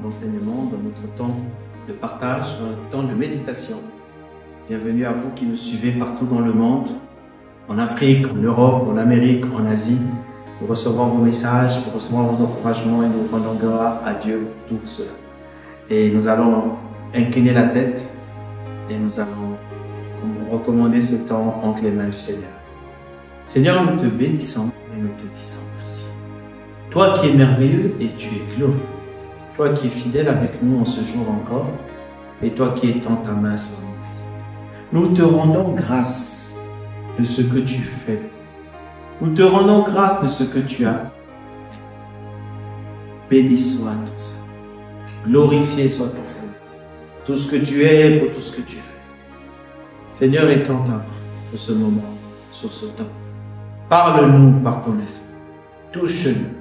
d'enseignement, dans notre temps de partage, dans notre temps de méditation. Bienvenue à vous qui nous suivez partout dans le monde, en Afrique, en Europe, en Amérique, en Asie. Nous recevons vos messages, nous recevons vos encouragements et nous rendons gloire à Dieu pour tout cela. Et nous allons incliner la tête et nous allons recommander ce temps entre les mains du Seigneur. Seigneur, nous te bénissons et nous te disons merci. Toi qui es merveilleux et tu es glorieux. Toi qui es fidèle avec nous en ce jour encore. Et toi qui étends ta main sur nos vies. Nous te rendons grâce de ce que tu fais. Nous te rendons grâce de ce que tu as. Béni soit ton Seigneur. Glorifié soit ton Seigneur. Tout ce que tu es pour tout ce que tu fais. Seigneur, étends ta main de ce moment, sur ce temps. Parle-nous par ton esprit. Touche-nous.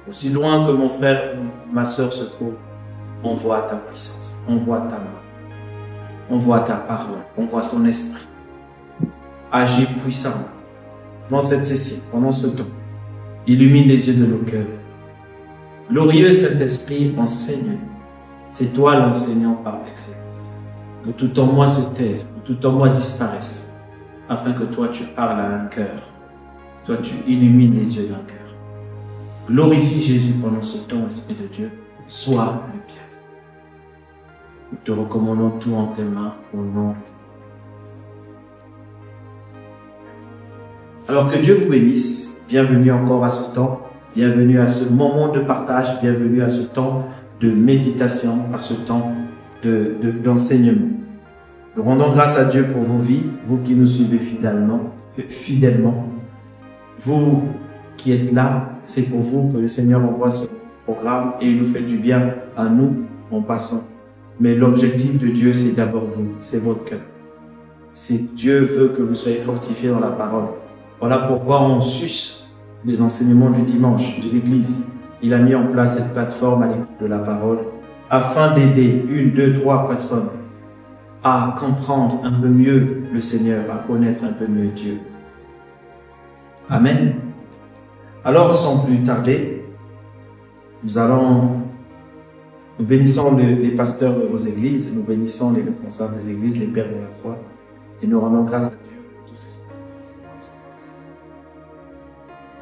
Aussi loin que mon frère ou ma soeur se trouve, on voit ta puissance, on voit ta main, on voit ta parole, on voit ton esprit. Agis puissamment dans cette session, pendant ce temps. Illumine les yeux de nos cœurs. Glorieux Saint-Esprit, enseigne. C'est toi l'enseignant par excellence. Que tout en moi se taise, que tout en moi disparaisse, afin que toi tu parles à un cœur. Toi tu illumines les yeux d'un cœur. Glorifie Jésus pendant ce temps, Esprit de Dieu. Sois le bien. Nous te recommandons tout en tes mains, au nom. Alors que Dieu vous bénisse. Bienvenue encore à ce temps. Bienvenue à ce moment de partage. Bienvenue à ce temps de méditation, à ce temps d'enseignement. Nous rendons grâce à Dieu pour vos vies, vous qui nous suivez fidèlement. Vous qui êtes là, c'est pour vous que le Seigneur envoie ce programme et il nous fait du bien à nous en passant. Mais l'objectif de Dieu, c'est d'abord vous, c'est votre cœur. C'est Dieu veut que vous soyez fortifiés dans la parole. Voilà pourquoi on suce les enseignements du dimanche de l'Église. Il a mis en place cette plateforme à l'écoute de la parole afin d'aider 1, 2, 3 personnes à comprendre un peu mieux le Seigneur, à connaître un peu mieux Dieu. Amen. Alors, sans plus tarder, nous bénissons les pasteurs de vos églises, nous bénissons les responsables des églises, les pères de la foi, et nous rendons grâce à Dieu pour tout ce qui est.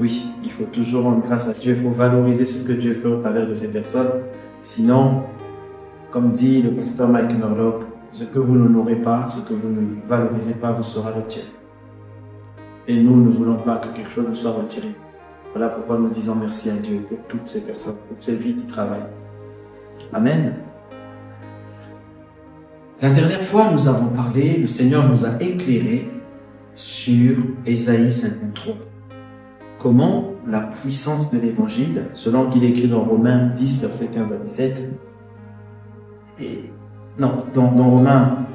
Oui, il faut toujours rendre grâce à Dieu, il faut valoriser ce que Dieu fait au travers de ces personnes. Sinon, comme dit le pasteur Mike Norlock, ce que vous n'honorez pas, ce que vous ne valorisez pas, vous sera retiré. Et nous ne voulons pas que quelque chose nous soit retiré. Voilà pourquoi nous disons merci à Dieu pour toutes ces personnes, toutes ces vies qui travaillent. Amen. La dernière fois, nous avons parlé, le Seigneur nous a éclairé sur Ésaïe 53. Comment la puissance de l'Évangile, selon qu'il est écrit dans Romains 10, versets 15 à 17, dans Romains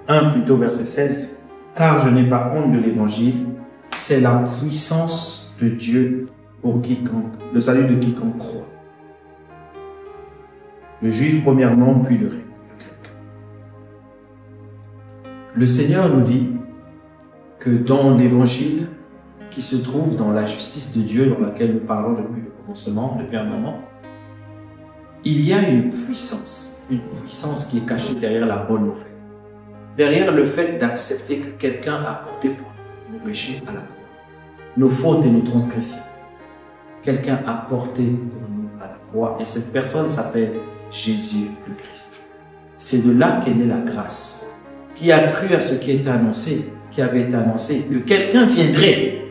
1, plutôt verset 16, « Car je n'ai pas honte de l'Évangile, c'est la puissance de Dieu pour quiconque, le salut de quiconque croit. » Le juif premièrement, puis le grec. Le Seigneur nous dit que dans l'Évangile, qui se trouve dans la justice de Dieu, dans laquelle nous parlons depuis le commencement, depuis un moment, il y a une puissance qui est cachée derrière la bonne nouvelle. Derrière le fait d'accepter que quelqu'un a porté pour nos péchés à la croix, nos fautes et nos transgressions. Quelqu'un a porté pour nous à la croix et cette personne s'appelle Jésus le Christ. C'est de là qu'est née la grâce, qui a cru à ce qui était annoncé, qui avait été annoncé, que quelqu'un viendrait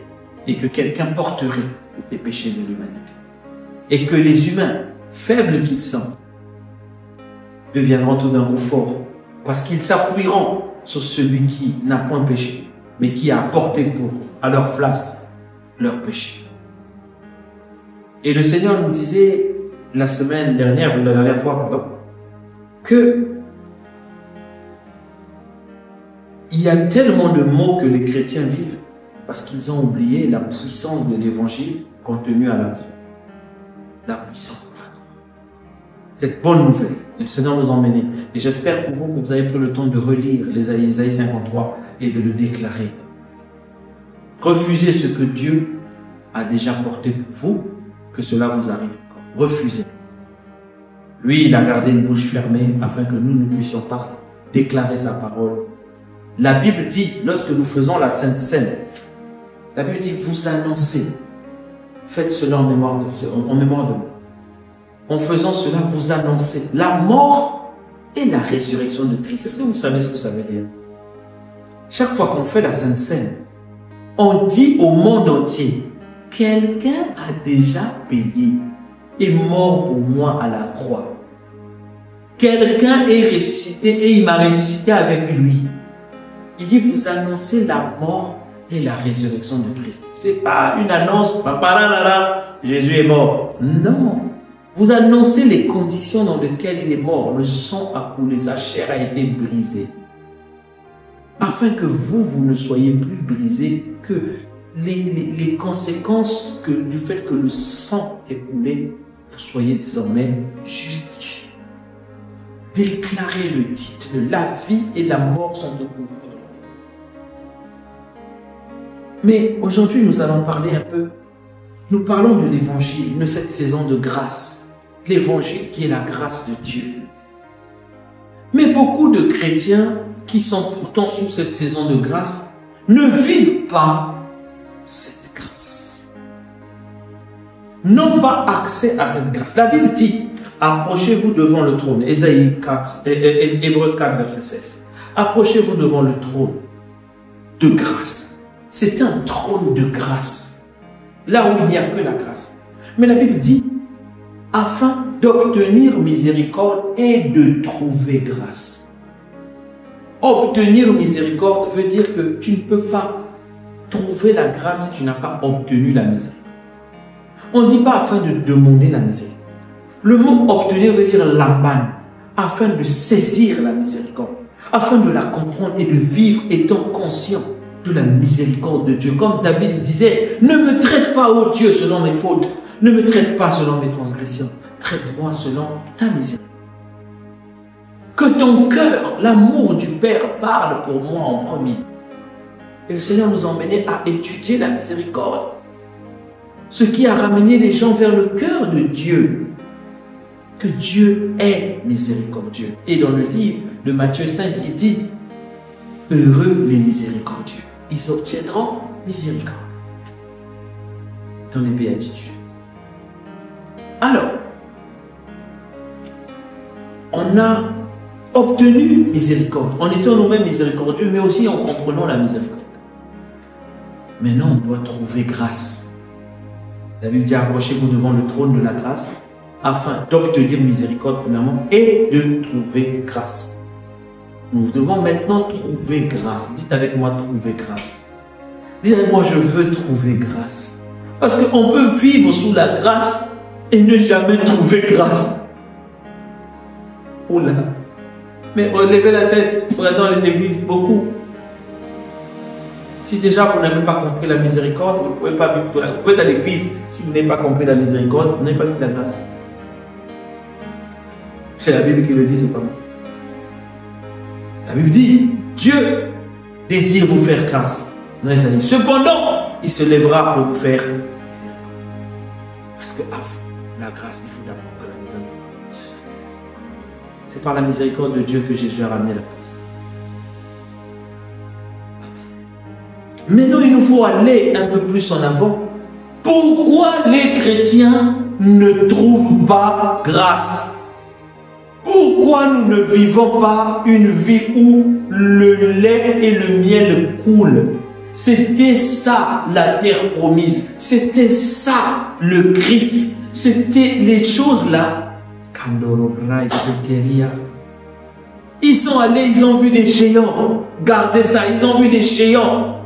et que quelqu'un porterait les péchés de l'humanité. Et que les humains, faibles qu'ils sont, deviendront tout d'un coup forts, parce qu'ils s'appuieront sur celui qui n'a point péché, mais qui a porté à leur place leur péché. Et le Seigneur nous disait la semaine dernière, ou la dernière fois, pardon, que il y a tellement de maux que les chrétiens vivent parce qu'ils ont oublié la puissance de l'évangile contenue à la croix. La puissance de la croix. Cette bonne nouvelle. Et le Seigneur nous a emmenés. Et j'espère pour vous que vous avez pris le temps de relire Ésaïe 53 et de le déclarer. Refusez ce que Dieu a déjà porté pour vous, que cela vous arrive encore. Refusez. Lui, il a gardé une bouche fermée afin que nous ne puissions pas déclarer sa parole. La Bible dit, lorsque nous faisons la Sainte Seine, la Bible dit, vous annoncez. Faites cela en mémoire de moi. En faisant cela, vous annoncez la mort et la résurrection de Christ. Est-ce que vous savez ce que ça veut dire? Chaque fois qu'on fait la Sainte Seine, on dit au monde entier, quelqu'un a déjà payé et mort pour moi à la croix. Quelqu'un est ressuscité et il m'a ressuscité avec lui. Il dit, vous annoncez la mort et la résurrection de Christ. C'est pas une annonce, Jésus est mort. Non. Vous annoncez les conditions dans lesquelles il est mort. Le sang a coulé, sa chair a été brisée. Afin que vous ne soyez plus brisés, que les conséquences du fait que le sang est coulé, vous soyez désormais justifiés. Déclarez le titre, la vie et la mort sont au pouvoir de l'homme. Mais aujourd'hui, nous allons parler un peu, nous parlons de l'évangile, de cette saison de grâce. L'évangile qui est la grâce de Dieu. Mais beaucoup de chrétiens qui sont pourtant sous cette saison de grâce ne vivent pas cette grâce. N'ont pas accès à cette grâce. La Bible dit, approchez-vous devant le trône. Ésaïe 4, Hébreux 4, verset 16. Approchez-vous devant le trône de grâce. C'est un trône de grâce. Là où il n'y a que la grâce. Mais la Bible dit, afin d'obtenir miséricorde et de trouver grâce. Obtenir miséricorde veut dire que tu ne peux pas trouver la grâce si tu n'as pas obtenu la miséricorde. On ne dit pas afin de demander la miséricorde. Le mot obtenir veut dire lamban, afin de saisir la miséricorde, afin de la comprendre et de vivre étant conscient de la miséricorde de Dieu. Comme David disait, ne me traite pas, ô Dieu, selon mes fautes, ne me traite pas selon mes transgressions, traite-moi selon ta miséricorde. Que ton cœur, l'amour du Père, parle pour moi en premier. Et le Seigneur nous a emmenés à étudier la miséricorde. Ce qui a ramené les gens vers le cœur de Dieu. Que Dieu est miséricordieux. Et dans le livre de Matthieu 5, il dit, heureux les miséricordieux. Ils obtiendront miséricorde. Dans les béatitudes. Alors, on a obtenu miséricorde, en étant nous-mêmes miséricordieux, mais aussi en comprenant la miséricorde. Maintenant, on doit trouver grâce. La Bible dit, approchez-vous devant le trône de la grâce, afin d'obtenir miséricorde, premièrement, et de trouver grâce. Nous devons maintenant trouver grâce. Dites avec moi, trouver grâce. Dites avec moi, je veux trouver grâce. Parce qu'on peut vivre sous la grâce et ne jamais trouver grâce. Oula. Mais relevez la tête, dans les églises, beaucoup. Si déjà vous n'avez pas compris la miséricorde, vous ne pouvez pas vivre. Vous pouvez être à l'église, si vous n'avez pas compris la miséricorde, vous n'avez pas vu la grâce. C'est la Bible qui le dit, c'est pas moi. La Bible dit, Dieu désire vous faire grâce. Cependant, il se lèvera pour vous faire. Parce que la grâce, il faut d'abord que la miséricorde. C'est par la miséricorde de Dieu que Jésus a ramené la grâce. Maintenant, il nous faut aller un peu plus en avant. Pourquoi les chrétiens ne trouvent pas grâce? Pourquoi nous ne vivons pas une vie où le lait et le miel coulent? C'était ça la terre promise. C'était ça le Christ. C'était les choses là. Ils sont allés, ils ont vu des géants. Gardez ça, ils ont vu des géants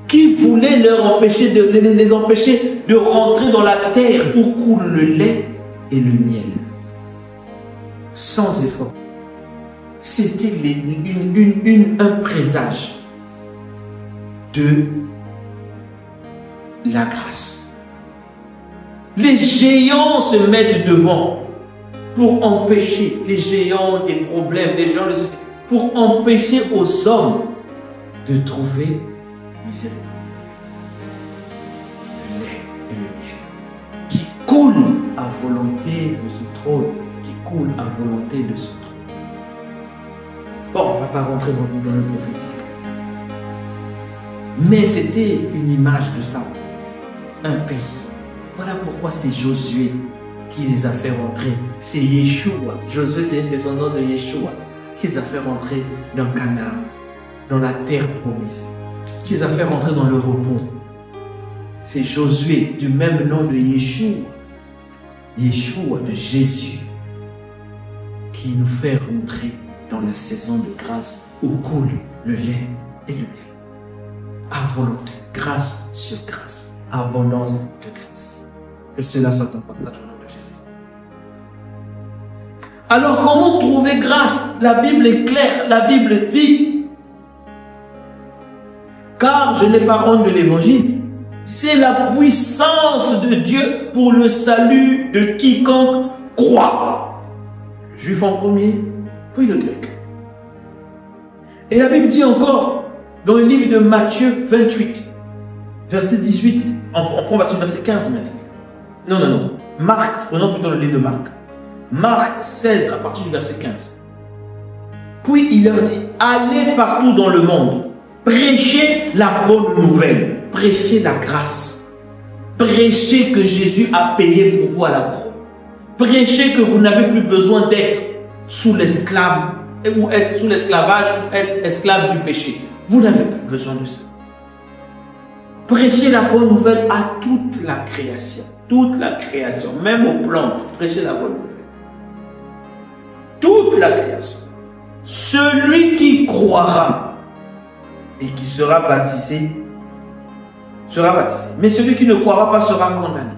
qui voulaient les empêcher de rentrer dans la terre où coule le lait et le miel. Sans effort. C'était un présage de la grâce. Les géants se mettent devant pour empêcher, les géants des problèmes, les géants pour empêcher aux hommes de trouver miséricorde. Le lait et le miel qui coulent à volonté de ce trône coule à volonté de son trône. Bon, on ne va pas rentrer dans le prophétique. Mais c'était une image de ça. Un pays. Voilà pourquoi c'est Josué qui les a fait rentrer. C'est Yeshua. Josué, c'est un descendant de Yeshua qui les a fait rentrer dans Canaan, dans la terre promise, qui les a fait rentrer dans le repos. C'est Josué, du même nom de Yeshua, Yeshua de Jésus, qui nous fait rentrer dans la saison de grâce où coule le lait et le miel. À volonté, grâce sur grâce, abondance de grâce. Que cela soit en partage au nom de Jésus. Alors, comment trouver grâce? La Bible est claire, la Bible dit, car je n'ai pas honte de l'évangile. C'est la puissance de Dieu pour le salut de quiconque croit. Le juif en premier, puis le grec. Et la Bible dit encore, dans le livre de Matthieu 28, verset 18, on prend verset 15 même. Non. Marc, prenons plutôt le livre de Marc. Marc 16, à partir du verset 15. Puis il leur dit, allez partout dans le monde, prêchez la bonne nouvelle, prêchez la grâce, prêchez que Jésus a payé pour vous à la croix, prêchez que vous n'avez plus besoin d'être sous l'esclave, ou être sous l'esclavage, ou être esclave du péché. Vous n'avez pas besoin de ça. Prêchez la bonne nouvelle à toute la création. Toute la création, même aux plantes, prêchez la bonne nouvelle. Toute la création. Celui qui croira et qui sera baptisé, sera baptisé. Mais celui qui ne croira pas sera condamné.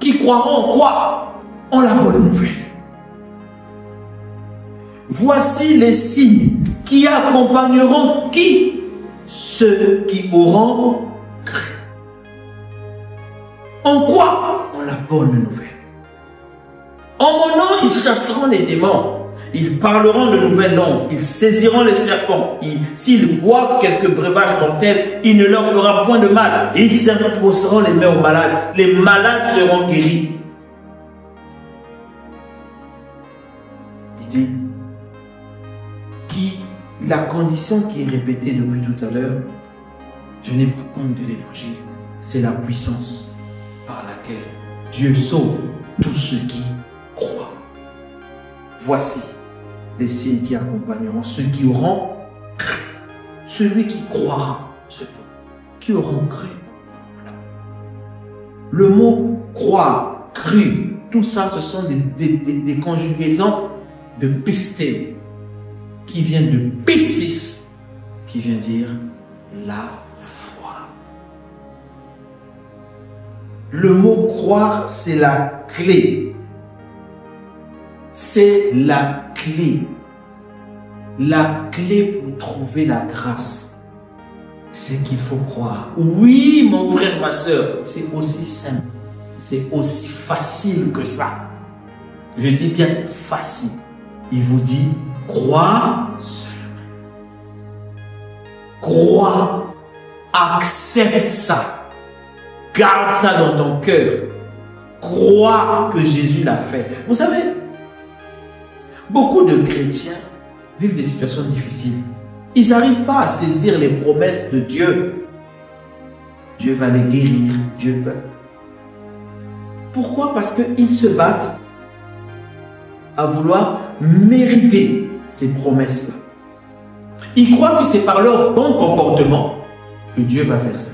Qui croira en quoi? En la bonne nouvelle. Voici les signes qui accompagneront qui? Ceux qui auront cru. En quoi? En la bonne nouvelle. En mon nom, ils chasseront les démons. Ils parleront de nouvelles langues. Ils saisiront les serpents. S'ils boivent quelques breuvages mortels, il ne leur fera point de mal. Ils imposeront les mains aux malades. Les malades seront guéris. Il dit, la condition qui est répétée depuis tout à l'heure, je n'ai pas honte de l'évangile, c'est la puissance par laquelle Dieu sauve tous ceux qui croient. Voici les signes qui accompagneront ceux qui auront cru. Celui qui croira, ceux qui auront cru. Le mot croire, cru, tout ça, ce sont des conjugaisons de pistéo, qui vient de pistis, qui vient dire la foi. Le mot croire, c'est la clé. C'est la clé. La clé pour trouver la grâce, c'est qu'il faut croire. Oui, mon frère, ma soeur, c'est aussi simple. C'est aussi facile que ça. Je dis bien facile. Il vous dit, crois seulement. Crois, accepte ça. Garde ça dans ton cœur. Crois que Jésus l'a fait. Vous savez, beaucoup de chrétiens vivent des situations difficiles. Ils n'arrivent pas à saisir les promesses de Dieu. Dieu va les guérir. Dieu va. Pourquoi? Parce qu'ils se battent à vouloir mériter ces promesses-là. Ils croient que c'est par leur bon comportement que Dieu va faire ça.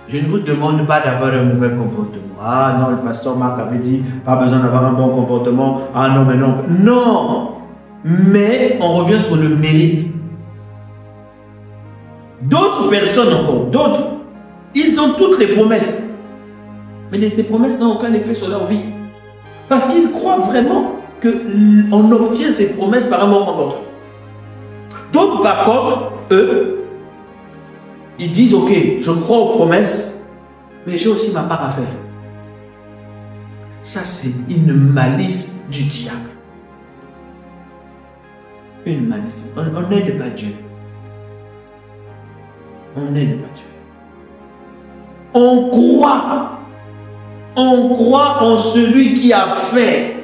Je ne vous demande pas d'avoir un mauvais comportement. Ah non, le pasteur Marc avait dit, pas besoin d'avoir un bon comportement. Ah non, mais non. Non! Mais on revient sur le mérite. D'autres personnes encore, d'autres, ils ont toutes les promesses. Mais ces promesses n'ont aucun effet sur leur vie. Parce qu'ils croient vraiment qu'on obtient ces promesses par un bon comportement. D'autres, par contre, eux, ils disent, ok, je crois aux promesses, mais j'ai aussi ma part à faire. Ça, c'est une malice du diable. Une malice. On n'aide pas Dieu. On n'aide pas Dieu. On croit On croit en celui qui a fait.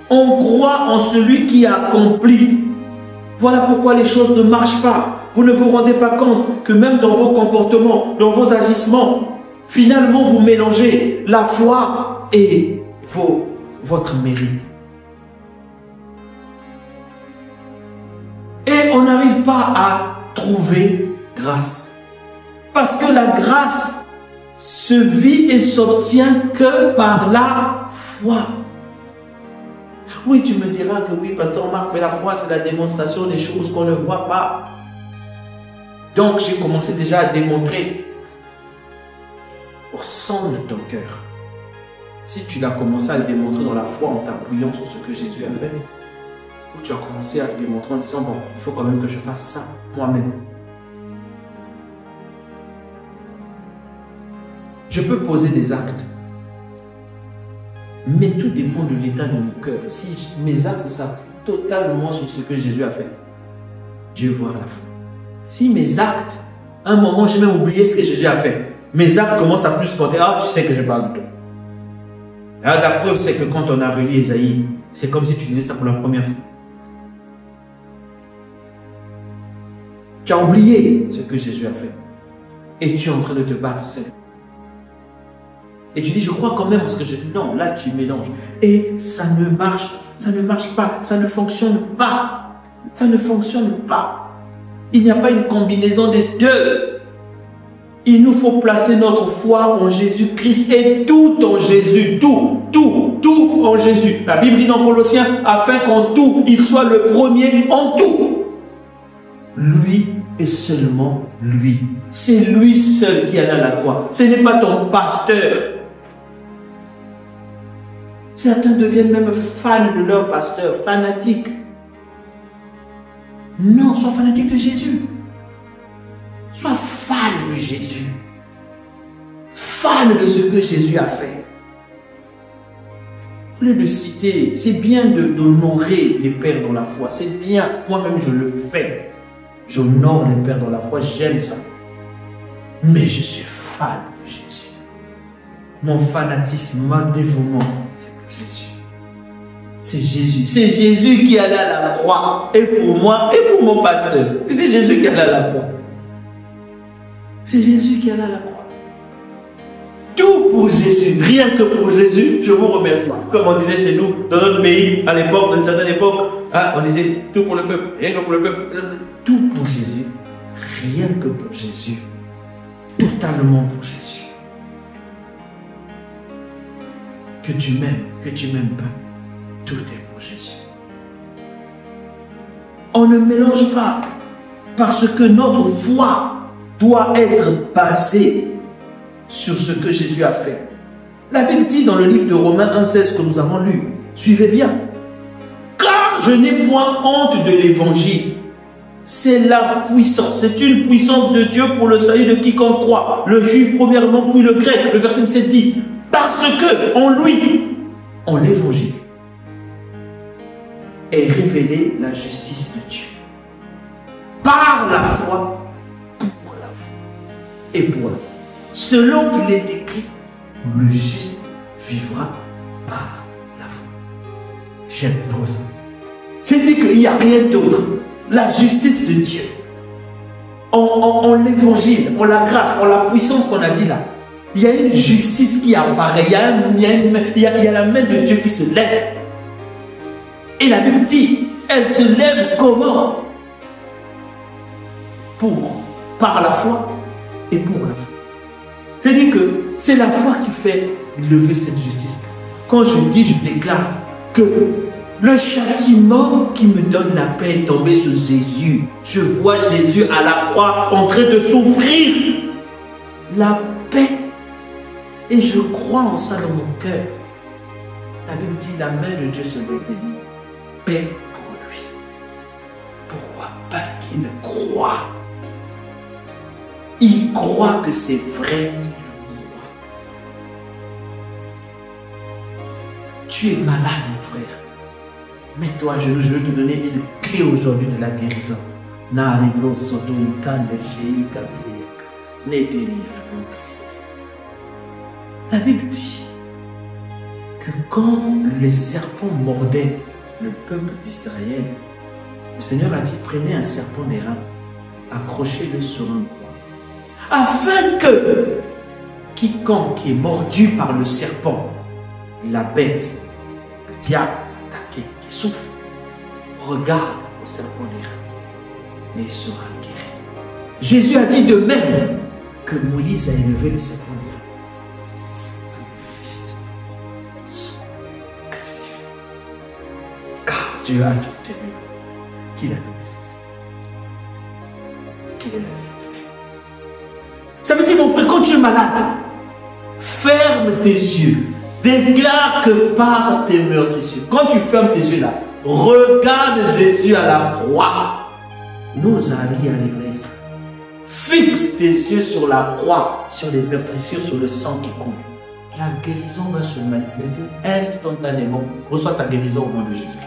On croit en celui qui a accompli. Voilà pourquoi les choses ne marchent pas. Vous ne vous rendez pas compte que même dans vos comportements, dans vos agissements, finalement vous mélangez la foi et votre mérite. Et on n'arrive pas à trouver grâce. Parce que la grâce se vit et s'obtient que par la foi. Oui, tu me diras que oui, pasteur Marc, mais la foi, c'est la démonstration des choses qu'on ne voit pas. Donc, j'ai commencé déjà à démontrer au centre de ton cœur. Si tu l'as commencé à le démontrer dans la foi en t'appuyant sur ce que Jésus a fait, ou tu as commencé à le démontrer en disant, bon, il faut quand même que je fasse ça moi-même. Je peux poser des actes. Mais tout dépend de l'état de mon cœur. Si mes actes s'appuient totalement sur ce que Jésus a fait, Dieu voit la foi. Si mes actes, à un moment, j'ai même oublié ce que Jésus a fait. Mes actes commencent à plus compter. Ah, tu sais que je parle de toi. Alors, la preuve, c'est que quand on a relu Ésaïe, c'est comme si tu disais ça pour la première fois. Tu as oublié ce que Jésus a fait. Et tu es en train de te battre seul. Et tu dis, je crois quand même parce que je... Non, là tu mélanges. Et ça ne marche pas, ça ne fonctionne pas. Ça ne fonctionne pas. Il n'y a pas une combinaison des deux. Il nous faut placer notre foi en Jésus-Christ et tout en Jésus. Tout en Jésus. La Bible dit dans Colossiens, afin qu'en tout, il soit le premier en tout. Lui et seulement lui. C'est lui seul qui est à la croix. Ce n'est pas ton pasteur. Certains deviennent même fans de leur pasteur, fanatiques. Non, sois fanatique de Jésus. Sois fan de Jésus. Fan de ce que Jésus a fait. Au lieu de citer, c'est bien d'honorer les pères dans la foi. C'est bien, moi-même je le fais. J'honore les pères dans la foi, j'aime ça. Mais je suis fan de Jésus. Mon fanatisme, mon dévouement, c'est pour Jésus. C'est Jésus. C'est Jésus qui est allé à la croix. Et pour moi, et pour mon pasteur. C'est Jésus qui est allé à la croix. C'est Jésus qui est allé à la croix. Tout pour Jésus. Rien que pour Jésus, je vous remercie. Comme on disait chez nous, dans notre pays, à l'époque, dans une certaine époque, hein, on disait tout pour le peuple, rien que pour le peuple. Tout pour Jésus. Rien que pour Jésus. Totalement pour Jésus. Que tu m'aimes pas, tout est pour Jésus. On ne mélange pas, parce que notre foi doit être basée sur ce que Jésus a fait. La Bible dit dans le livre de Romains 1,16 que nous avons lu, suivez bien. Car je n'ai point honte de l'évangile. C'est la puissance, c'est une puissance de Dieu pour le salut de quiconque croit. Le juif premièrement, puis le grec. Le verset 7 dit, parce que en lui, en l'évangile, est révélée la justice de Dieu. Par la foi, pour la foi et pour la foi. Selon qu'il est écrit, le juste vivra par la foi. J'aime trop ça. C'est dit qu'il n'y a rien d'autre. La justice de Dieu. En l'évangile, en la grâce, en la puissance qu'on a dit là. Il y a une justice qui apparaît. Il y a la main de Dieu qui se lève. Et la Bible dit, elle se lève comment? Par la foi et pour la foi. C'est-à-dire que c'est la foi qui fait lever cette justice. Quand je dis, je déclare que le châtiment qui me donne la paix est tombé sur Jésus. Je vois Jésus à la croix en train de souffrir la paix. Et je crois en ça dans mon cœur. La Bible dit, la main de Dieu se lève et dit, paix pour lui. Pourquoi? Parce qu'il croit. Il croit que c'est vrai, il le croit. Tu es malade, mon frère. Mets-toi à genoux, je vais te donner une clé aujourd'hui de la guérison. La Bible dit, que quand les serpents mordaient le peuple d'Israël, le Seigneur a dit, prenez un serpent d'airain, accrochez-le sur un bois, afin que quiconque est mordu par le serpent, la bête, le diable attaqué, qui souffre, regarde au serpent d'airain, mais il sera guéri. Jésus a dit de même que Moïse a élevé le serpent d'airain, que le Fils soit crucifié. Car Dieu a tout aimé, qu'il a donné. Qu'il est la vie. Ça veut dire, mon frère, quand tu es malade, ferme tes yeux. Déclare que par tes meurtrissures, quand tu fermes tes yeux là, regarde Jésus à la croix. Nous allions à l'église. Fixe tes yeux sur la croix, sur les meurtrissures, sur le sang qui coule. La guérison va se manifester instantanément. Reçois ta guérison au nom de Jésus.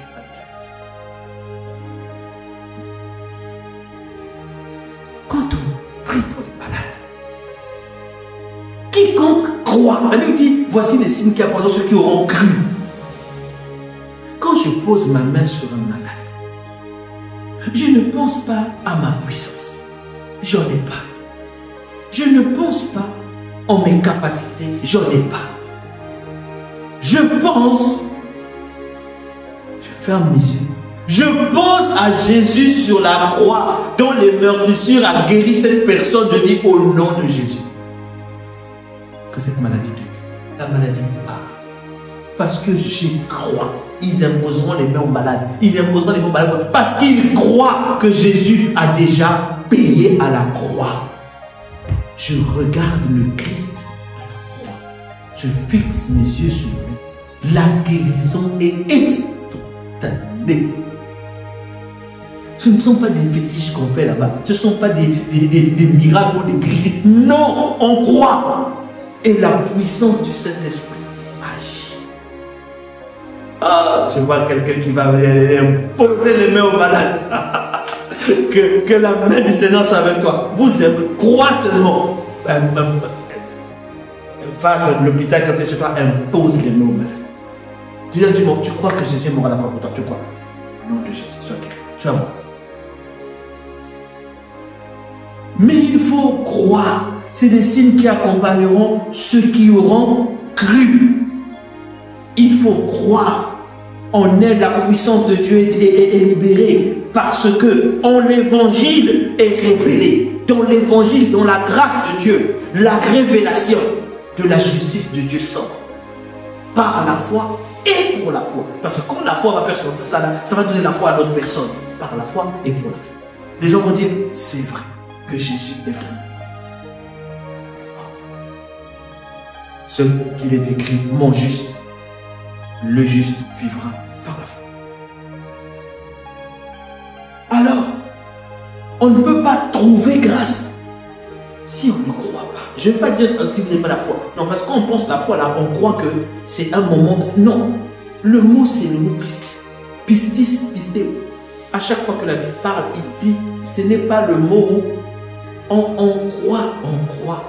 Quand on prie pour les malades, quiconque croit, la Bible dit, voici les signes qui apparaîtront ceux qui auront cru. Quand je pose ma main sur un malade, je ne pense pas à ma puissance. J'en ai pas. Je ne pense pas en mes capacités. J'en ai pas. Je pense, je ferme mes yeux. Je pense à Jésus sur la croix, dont les meurtrissures a guéri cette personne. Je dis au nom de Jésus que cette maladie de la maladie part. Parce que j'y crois. Ils imposeront les mains aux malades. Ils imposeront les mains aux malades parce qu'ils croient que Jésus a déjà payé à la croix. Je regarde le Christ à la croix. Je fixe mes yeux sur lui. La guérison est instantanée. Ce ne sont pas des fétiches qu'on fait là-bas. Ce ne sont pas des miracles ou des guérisons. Non, on croit. Et la puissance du Saint-Esprit agit. Ah, je vois quelqu'un qui va imposer les mains aux malades. que la main du Seigneur soit avec toi. Vous aimez, crois seulement. Va à l'hôpital quand tu es chez toi, impose les mains aux malades. Tu dis, tu crois que Jésus est mort à la croix pour toi. Tu crois? Au nom de Jésus, sois guéri. Tu vas voir. Mais il faut croire. C'est des signes qui accompagneront ceux qui auront cru. Il faut croire. On est la puissance de Dieu est libérée parce que en l'évangile est révélé. Dans l'évangile, dans la grâce de Dieu, la révélation de la justice de Dieu sort. Par la foi et pour la foi. Parce que quand la foi va faire sortir ça, ça va donner la foi à d'autres personnes. Par la foi et pour la foi. Les gens vont dire, c'est vrai que Jésus est vraiment. Ce qu'il est écrit, mon juste, le juste vivra par la foi. Alors, on ne peut pas trouver grâce si on ne croit pas. Je ne vais pas dire que vous n'avez pas la foi. Non, parce que quand on pense la foi, là, on croit que c'est un moment. Non, le mot, c'est le mot pistis. Pistis, pisté. À chaque fois que la Bible parle, il dit, ce n'est pas le mot on croit, on croit.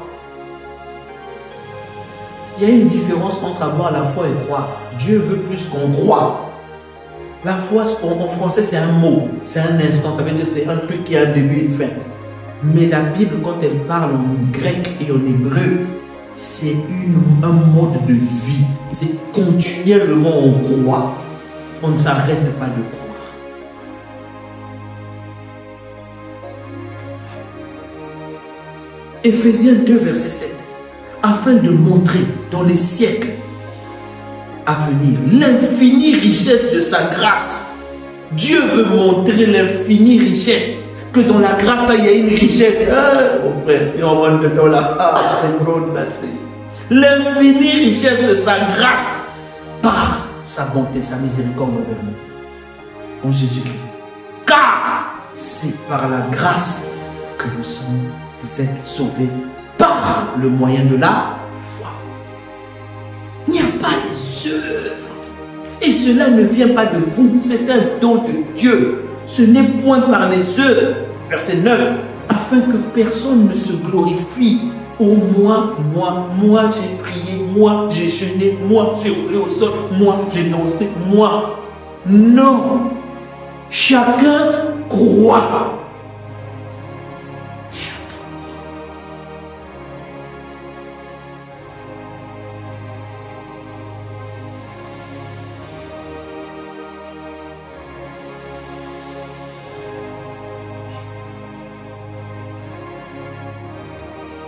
Il y a une différence entre avoir la foi et croire. Dieu veut plus qu'on croit. La foi, en français, c'est un mot, c'est un instant. Ça veut dire c'est un truc qui a un début et une fin. Mais la Bible, quand elle parle en grec et en hébreu, c'est un mode de vie. C'est continuellement on croit. On ne s'arrête pas de croire. Éphésiens 2, verset 7. Afin de montrer dans les siècles à venir l'infinie richesse de sa grâce. Dieu veut montrer l'infinie richesse. Que dans la grâce, là, il y a une richesse. Ah, mon frère, si on rentre dedans là, l'infinie richesse de sa grâce par sa bonté, sa miséricorde envers nous. En Jésus-Christ. Car c'est par la grâce que vous êtes sauvés par le moyen de la foi. Il n'y a pas les œuvres. Et cela ne vient pas de vous, c'est un don de Dieu. Ce n'est point par les œuvres, verset 9, afin que personne ne se glorifie. Ou moi j'ai prié, moi j'ai jeûné, moi j'ai roulé au sol, moi j'ai dansé, moi. Non. Chacun croit.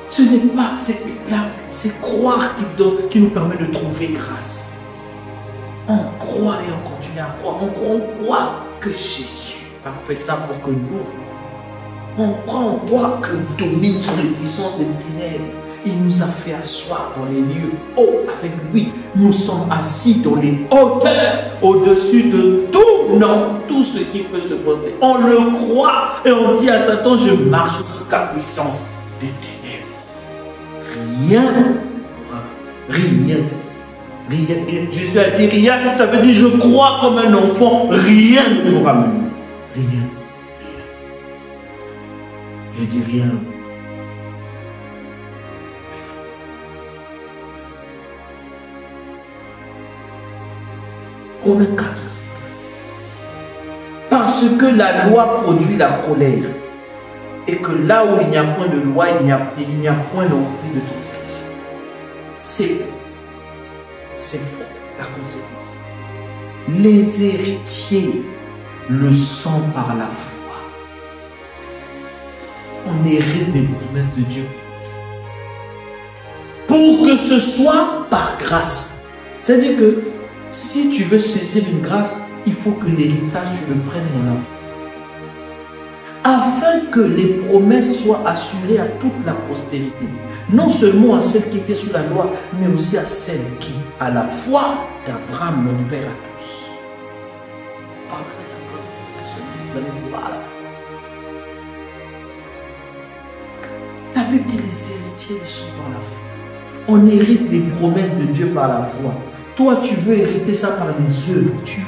Ce n'est pas, c'est croire qui nous permet de trouver grâce. On croit et on continue à croire. On croit que Jésus a fait ça pour que nous. On croit que domine sur les puissances des ténèbres. Il nous a fait asseoir dans les lieux hauts avec lui. Nous sommes assis dans les hauteurs, au-dessus de tout, non, tout ce qui peut se passer. On le croit et on dit à Satan, je marche sous la puissance des ténèbres. Rien. Jésus a dit rien, ça veut dire je crois comme un enfant, rien ne pourra me nuire. Rien. Je dis rien. Romains 4, verset 4. Parce que la loi produit la colère. Et que là où il n'y a point de loi, il n'y a point non plus de transgression. C'est la conséquence. Les héritiers le sont par la foi. On hérite des promesses de Dieu. Pour que ce soit par grâce. C'est-à-dire que si tu veux saisir une grâce, il faut que l'héritage, tu le prennes dans la foi. Afin que les promesses soient assurées à toute la postérité. Non seulement à celle qui était sous la loi, mais aussi à celle qui, à la foi d'Abraham, notre Père à tous. La Bible dit les héritiers le sont par la foi. On hérite les promesses de Dieu par la foi. Toi, tu veux hériter ça par les œuvres. Tu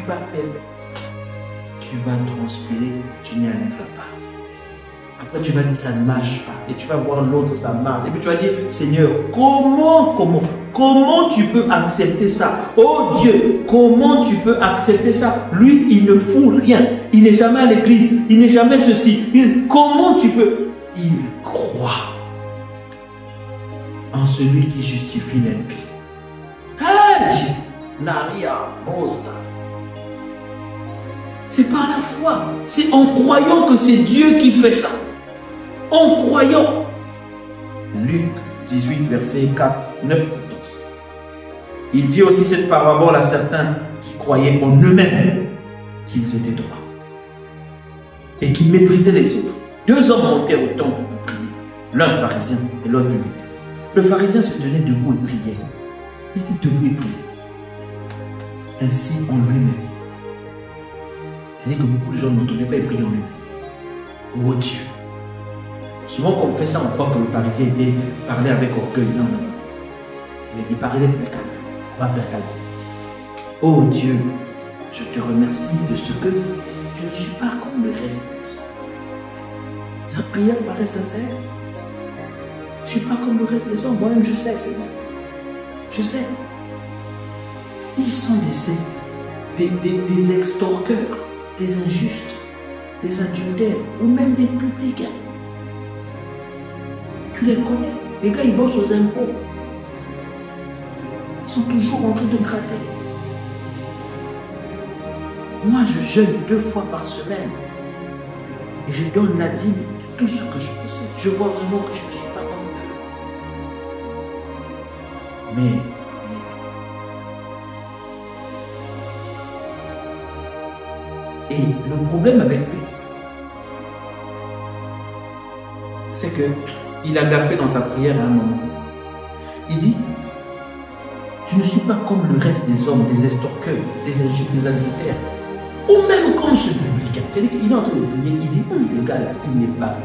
vas transpirer, tu n'y arriveras pas. Après, tu vas dire, ça ne marche pas. Et tu vas voir l'autre, ça marche. Et puis tu vas dire, Seigneur, comment tu peux accepter ça? Oh Dieu, comment tu peux accepter ça? Lui, il ne fout rien. Il n'est jamais à l'église. Il n'est jamais ceci. Comment tu peux? Il croit en celui qui justifie l'impie. Ah Dieu, Naria, Bosta. C'est par la foi. C'est en croyant que c'est Dieu qui fait ça. En croyant. Luc 18, verset 4, 9 et 14. Il dit aussi cette parabole à certains qui croyaient en eux-mêmes qu'ils étaient droits et qui méprisaient les autres. Deux hommes montèrent au temple pour prier. L'un pharisien et l'autre public. Le pharisien se tenait debout et priait. Il était debout et priait. Ainsi en lui-même. C'est-à-dire que beaucoup de gens n'entendaient pas et priaient en lui. Oh Dieu. Souvent quand on fait ça, on croit que le pharisien était parlé avec orgueil. Non. Mais il parlait avec calme. On va faire calme. Oh Dieu, je te remercie de ce que je ne suis pas comme le reste des hommes. Sa prière paraît sincère. Je ne suis pas comme le reste des hommes. Moi-même, je sais, Seigneur. Je sais. Ils sont des extorqueurs, des injustes, des adultères, ou même des publicains. Tu les connais. Les gars, ils bossent aux impôts. Ils sont toujours en train de gratter. Moi, je jeûne 2 fois par semaine. Et je donne la dîme de tout ce que je possède. Je vois vraiment que je ne suis pas comme eux. Mais et le problème avec lui, c'est qu'il a gaffé dans sa prière à un moment. Il dit, je ne suis pas comme le reste des hommes, des estorqueurs, des injustes, des adultères, ou même comme ce publicain. C'est-à-dire qu'il est en train de prier, il dit, le gars là, il n'est pas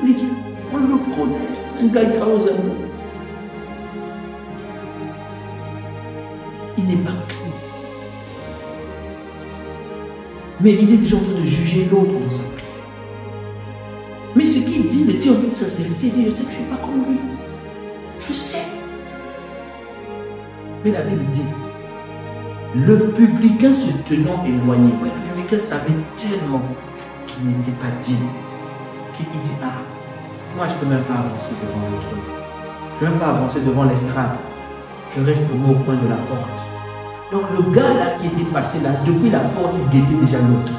public. On le connaît, un gars qui travaille aux impôts. Il n'est pas public. Mais il est déjà en train de juger l'autre dans sa prière. Mais ce qu'il dit, il était en toute sincérité, il dit, je sais que je ne suis pas comme lui. Je sais. Mais la Bible dit, le publicain se tenant éloigné, ouais, le publicain savait tellement qu'il n'était pas digne, qu'il dit, ah, moi je ne peux même pas avancer devant le trône. Je ne peux même pas avancer devant l'estrade. Je reste au moins au coin de la porte. Donc le gars là qui était passé là, depuis la porte, il guettait déjà l'autre.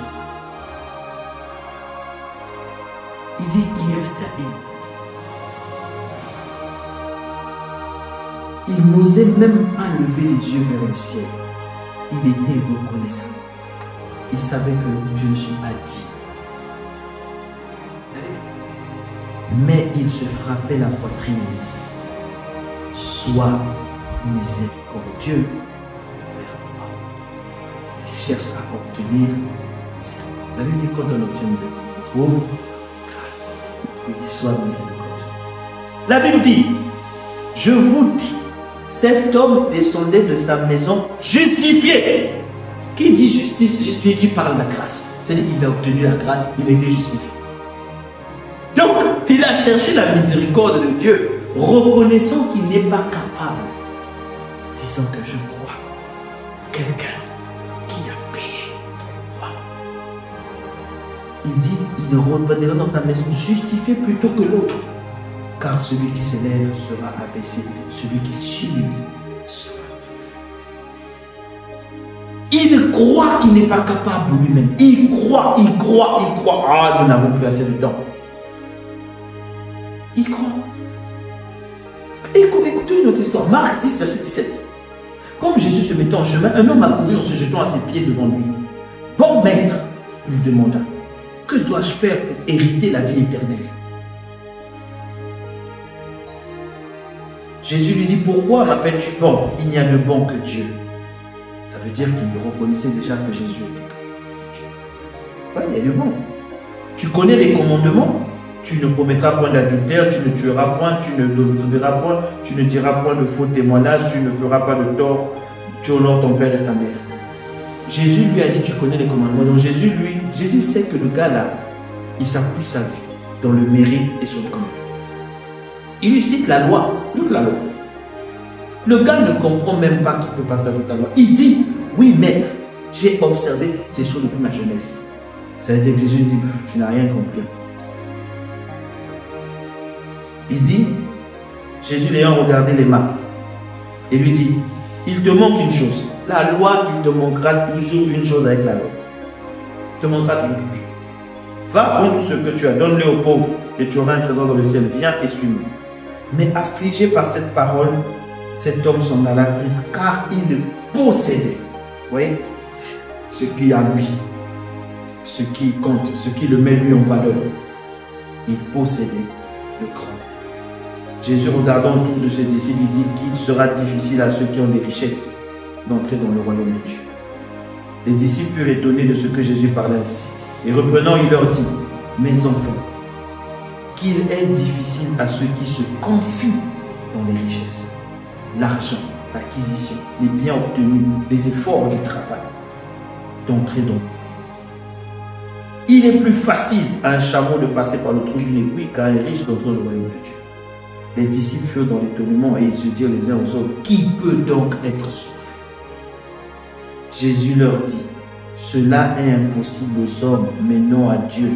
Il dit, il restait éloigné. Il n'osait même pas lever les yeux vers le ciel. Il était reconnaissant. Il savait que je ne suis pas digne. Mais il se frappait la poitrine en disant, sois miséricordieux vers moi. Il cherche à obtenir ça. La Bible dit, quand on obtient miséricorde, on trouve grâce. Il dit, sois miséricordieux. La Bible dit, je vous dis, cet homme descendait de sa maison justifié. Qui dit justice? Justifié, qui parle de la grâce. C'est-à-dire qu'il a obtenu la grâce, il a été justifié. Donc, il a cherché la miséricorde de Dieu, reconnaissant qu'il n'est pas capable, disant que je crois quelqu'un qui a payé pour moi. Il dit, il reviendra dans sa maison justifié plutôt que l'autre. Car celui qui s'élève sera abaissé, celui qui s'humilie sera élevé. Il croit qu'il n'est pas capable lui-même. Il croit. Ah, nous n'avons plus assez de temps. Il croit. Écoutez une autre histoire. Marc 10, verset 17. Comme Jésus se mettait en chemin, un homme accourut en se jetant à ses pieds devant lui. Bon maître, lui demanda, que dois-je faire pour hériter la vie éternelle? Jésus lui dit, pourquoi m'appelles-tu bon? Il n'y a de bon que Dieu. Ça veut dire qu'il reconnaissait déjà que Jésus était Dieu. Oui, il y a de bon. Tu connais les commandements? Tu ne commettras point d'adultère, tu ne tueras point, tu ne désobéiras point, tu ne diras point de faux témoignages, tu ne feras pas de tort, tu honores ton père et ta mère. Jésus lui a dit, tu connais les commandements. Donc Jésus sait que le gars là, il s'appuie sa vie dans le mérite et son commandement. Il lui cite la loi, toute la loi. Le gars ne comprend même pas qu'il ne peut pas faire toute la loi. Il dit, oui maître, j'ai observé ces choses depuis ma jeunesse. Ça veut dire que Jésus dit, tu n'as rien compris. Il dit, Jésus l'ayant regardé les mains, et lui dit, il te manque une chose. La loi, il te manquera toujours une chose avec la loi. Il te manquera toujours quelque chose. Va, vends tout ce que tu as, donne-le aux pauvres, et tu auras un trésor dans le ciel. Viens et suis-moi. Mais affligé par cette parole, cet homme s'en alla triste, car il possédait, vous voyez, ce qui est à lui, ce qui compte, ce qui le met lui en valeur. Il possédait le grand. Jésus, regardant autour de ses disciples, il dit qu'il sera difficile à ceux qui ont des richesses d'entrer dans le royaume de Dieu. Les disciples furent étonnés de ce que Jésus parlait ainsi. Et reprenant, il leur dit, mes enfants, qu'il est difficile à ceux qui se confient dans les richesses, l'argent, l'acquisition, les biens obtenus, les efforts du travail, d'entrer dans. Il est plus facile à un chameau de passer par le trou d'une aiguille qu'à un riche d'entrer dans le royaume de Dieu. Les disciples furent dans l'étonnement et ils se dirent les uns aux autres, qui peut donc être sauvé? Jésus leur dit, cela est impossible aux hommes, mais non à Dieu,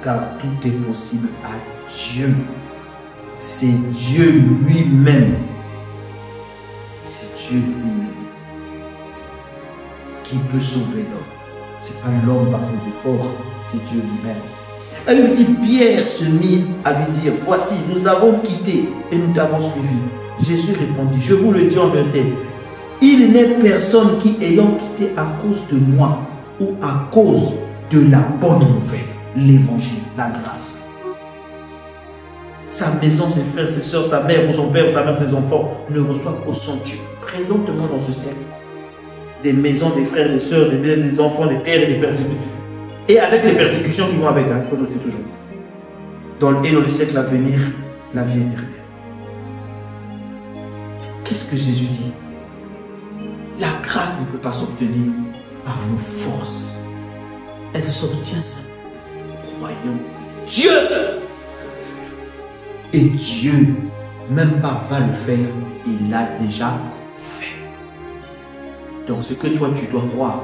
car tout est possible à Dieu. C'est Dieu lui-même. C'est Dieu lui-même qui peut sauver l'homme. Ce n'est pas l'homme par ses efforts, c'est Dieu lui-même. La Bible dit, Pierre se mit à lui dire, voici, nous avons quitté et nous t'avons suivi. Jésus répondit, je vous le dis en vérité, il n'est personne qui, ayant quitté à cause de moi ou à cause de la bonne nouvelle, l'évangile, la grâce, sa maison, ses frères, ses soeurs, sa mère ou son père ou sa mère, ses enfants, ne reçoivent au sanctuaire, présentement dans ce siècle, des maisons, des frères, des soeurs, des enfants, des terres et des persécutions. Et avec les persécutions qui vont avec, il faut noter toujours. Dans le siècle à venir, la vie éternelle. Qu'est-ce que Jésus dit? La grâce ne peut pas s'obtenir par nos forces. Elle s'obtient simplement en croyant que Dieu peut le faire. Et Dieu, même pas va le faire, il l'a déjà fait. Donc ce que toi tu dois croire,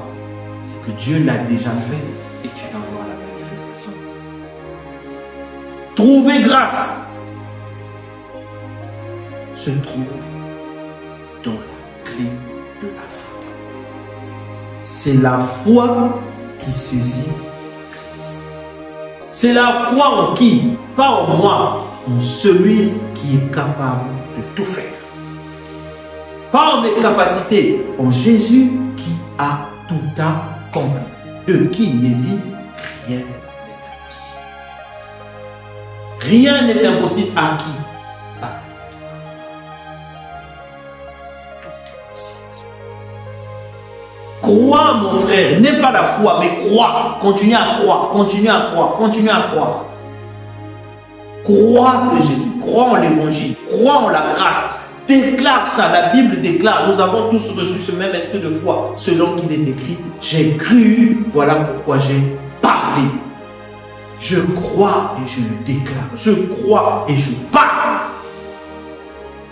c'est que Dieu l'a déjà fait et tu vas voir la manifestation. Trouver grâce se trouve dans la clé de la foi. C'est la foi qui saisit Christ. C'est la foi en qui? Pas en moi, en celui qui est capable de tout faire. Pas en mes capacités, en Jésus qui a tout accompli. De qui il est dit, rien n'est impossible. Rien n'est impossible à qui? À qui? Tout est possible. Crois, mon frère, n'est pas la foi, mais crois. Continue à croire, continue à croire, continue à croire. Crois que Jésus, crois en l'évangile, crois en la grâce. Déclare ça, la Bible déclare, nous avons tous reçu ce même esprit de foi, selon qu'il est écrit, j'ai cru, voilà pourquoi j'ai parlé. Je crois et je le déclare, je crois et je parle.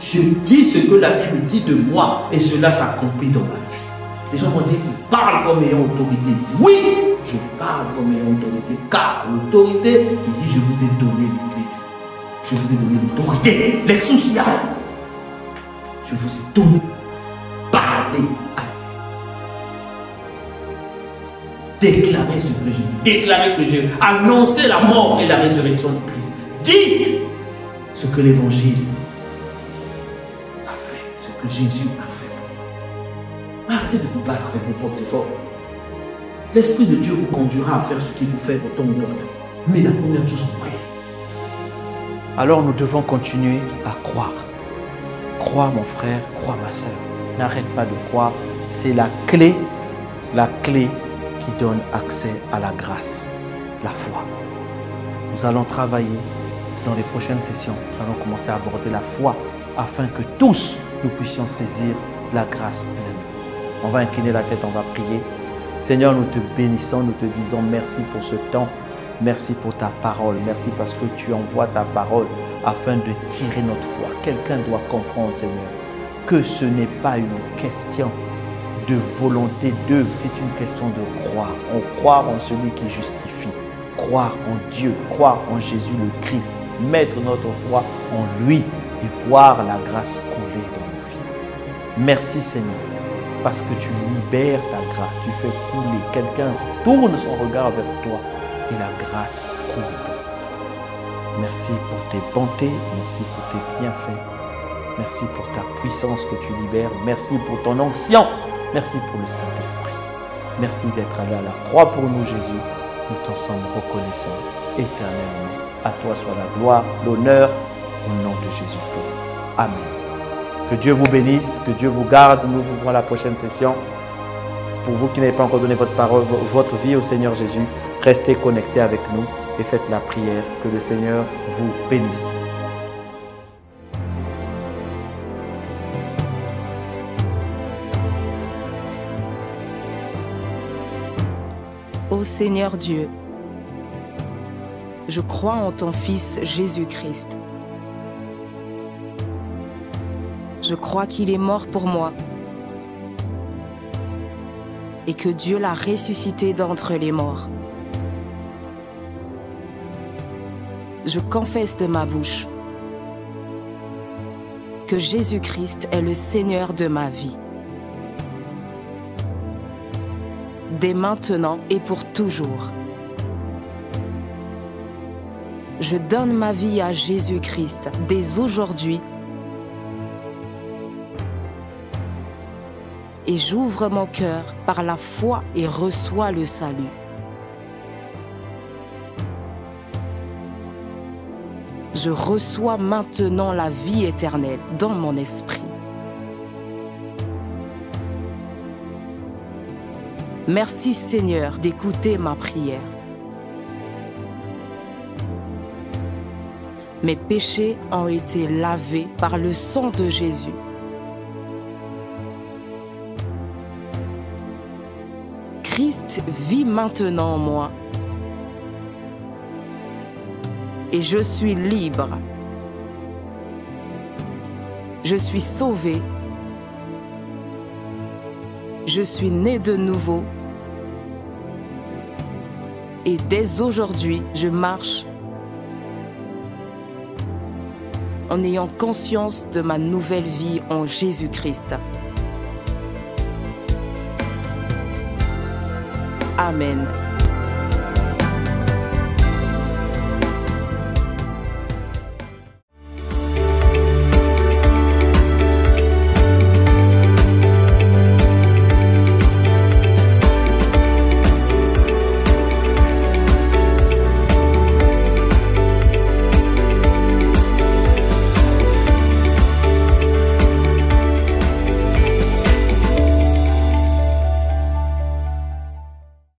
Je dis ce que la Bible dit de moi et cela s'accomplit dans ma vie. Les gens vont dire qu'il parle comme ayant autorité. Oui, je parle comme ayant autorité, car l'autorité, il dit, je vous ai donné l'autorité. Je vous ai donné l'autorité, l'exousia. Je vous ai donné, parler à Dieu. Déclarez ce que je dis. Déclarez que j'ai annoncé la mort et la résurrection de Christ. Dites ce que l'évangile a fait, ce que Jésus a fait pour vous. Arrêtez de vous battre avec vos propres efforts. L'Esprit de Dieu vous conduira à faire ce qu'il faut faire pour ton monde. Mais la première chose, croyez. Alors nous devons continuer à croire. Crois mon frère, crois ma soeur. N'arrête pas de croire. C'est la clé qui donne accès à la grâce, la foi. Nous allons travailler dans les prochaines sessions. Nous allons commencer à aborder la foi afin que tous nous puissions saisir la grâce pleine. On va incliner la tête, on va prier. Seigneur, nous te bénissons, nous te disons merci pour ce temps. Merci pour ta parole. Merci parce que tu envoies ta parole afin de tirer notre foi. Quelqu'un doit comprendre, Seigneur, que ce n'est pas une question de volonté d'œuvre, c'est une question de croire. On croit en celui qui justifie. Croire en Dieu, croire en Jésus le Christ. Mettre notre foi en lui et voir la grâce couler dans nos vies. Merci Seigneur, parce que tu libères ta grâce. Tu fais couler. Quelqu'un tourne son regard vers toi. Et la grâce coule dans sa vie. Merci pour tes bontés, merci pour tes bienfaits, merci pour ta puissance que tu libères, merci pour ton onction, merci pour le Saint-Esprit. Merci d'être allé à la croix pour nous, Jésus. Nous t'en sommes reconnaissants éternellement. À toi soit la gloire, l'honneur, au nom de Jésus-Christ. Amen. Que Dieu vous bénisse, que Dieu vous garde. Nous vous verrons la prochaine session. Pour vous qui n'avez pas encore donné votre parole, votre vie au Seigneur Jésus, restez connectés avec nous et faites la prière. Que le Seigneur vous bénisse. Ô Seigneur Dieu, je crois en ton Fils Jésus-Christ. Je crois qu'il est mort pour moi et que Dieu l'a ressuscité d'entre les morts. Je confesse de ma bouche que Jésus-Christ est le Seigneur de ma vie, dès maintenant et pour toujours. Je donne ma vie à Jésus-Christ dès aujourd'hui et j'ouvre mon cœur par la foi et reçois le salut. Je reçois maintenant la vie éternelle dans mon esprit. Merci Seigneur d'écouter ma prière. Mes péchés ont été lavés par le sang de Jésus. Christ vit maintenant en moi. Et je suis libre Je suis sauvé. Je suis né de nouveau. Et dès aujourd'hui, je marche en ayant conscience de ma nouvelle vie en Jésus-Christ. Amen.